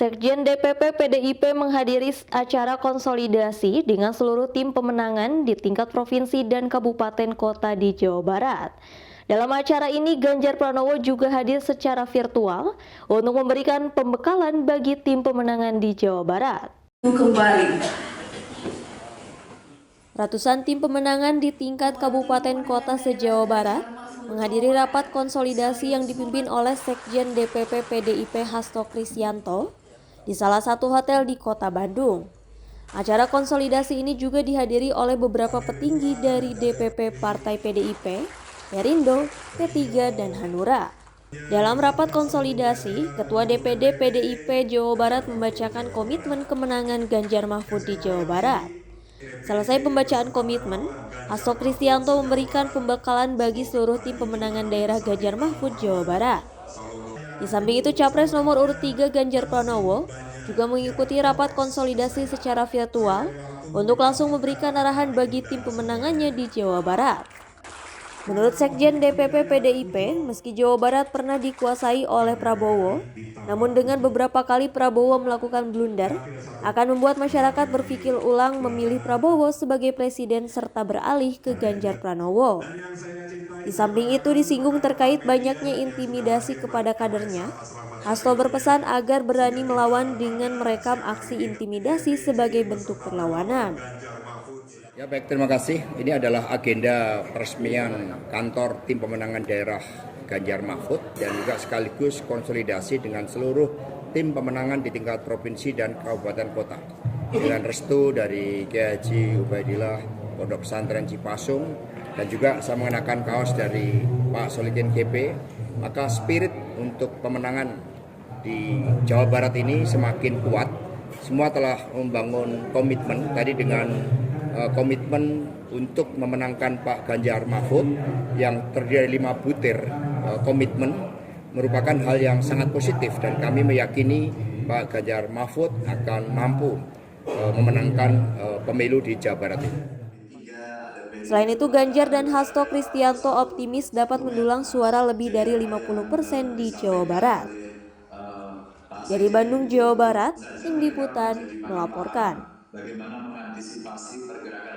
Sekjen DPP PDIP menghadiri acara konsolidasi dengan seluruh tim pemenangan di tingkat provinsi dan kabupaten kota di Jawa Barat. Dalam acara ini, Ganjar Pranowo juga hadir secara virtual untuk memberikan pembekalan bagi tim pemenangan di Jawa Barat. Ratusan tim pemenangan di tingkat kabupaten kota se-Jawa Barat menghadiri rapat konsolidasi yang dipimpin oleh Sekjen DPP PDIP Hasto Kristianto di salah satu hotel di Kota Bandung. Acara konsolidasi ini juga dihadiri oleh beberapa petinggi dari DPP Partai PDIP, Perindo, P3, dan Hanura. Dalam rapat konsolidasi, Ketua DPD PDIP Jawa Barat membacakan komitmen kemenangan Ganjar Mahfud di Jawa Barat. Selesai pembacaan komitmen, Hasto Kristianto memberikan pembekalan bagi seluruh tim pemenangan daerah Ganjar Mahfud Jawa Barat. Di samping itu, Capres nomor urut 3 Ganjar Pranowo juga mengikuti rapat konsolidasi secara virtual untuk langsung memberikan arahan bagi tim pemenangannya di Jawa Barat. Menurut Sekjen DPP PDIP, meski Jawa Barat pernah dikuasai oleh Prabowo, namun dengan beberapa kali Prabowo melakukan blunder, akan membuat masyarakat berpikir ulang memilih Prabowo sebagai presiden serta beralih ke Ganjar Pranowo. Di samping itu disinggung terkait banyaknya intimidasi kepada kadernya, Hasto berpesan agar berani melawan dengan merekam aksi intimidasi sebagai bentuk perlawanan. Ya baik, terima kasih. Ini adalah agenda peresmian kantor tim pemenangan daerah Ganjar Mahfud dan juga sekaligus konsolidasi dengan seluruh tim pemenangan di tingkat provinsi dan kabupaten kota. Dengan restu dari Kiai Haji Ubaidillah Pondok Pesantren Cipasung dan juga saya mengenakan kaos dari Pak Solikin GP, maka spirit untuk pemenangan di Jawa Barat ini semakin kuat. Semua telah membangun komitmen tadi dengan komitmen untuk memenangkan Pak Ganjar Mahfud yang terdiri dari 5 butir komitmen merupakan hal yang sangat positif dan kami meyakini Pak Ganjar Mahfud akan mampu memenangkan pemilu di Jawa Barat ini. Selain itu, Ganjar dan Hasto Kristianto optimis dapat mendulang suara lebih dari 50% di Jawa Barat. Dari Bandung, Jawa Barat, Tim Liputan melaporkan. Bagaimana mengantisipasi pergerakan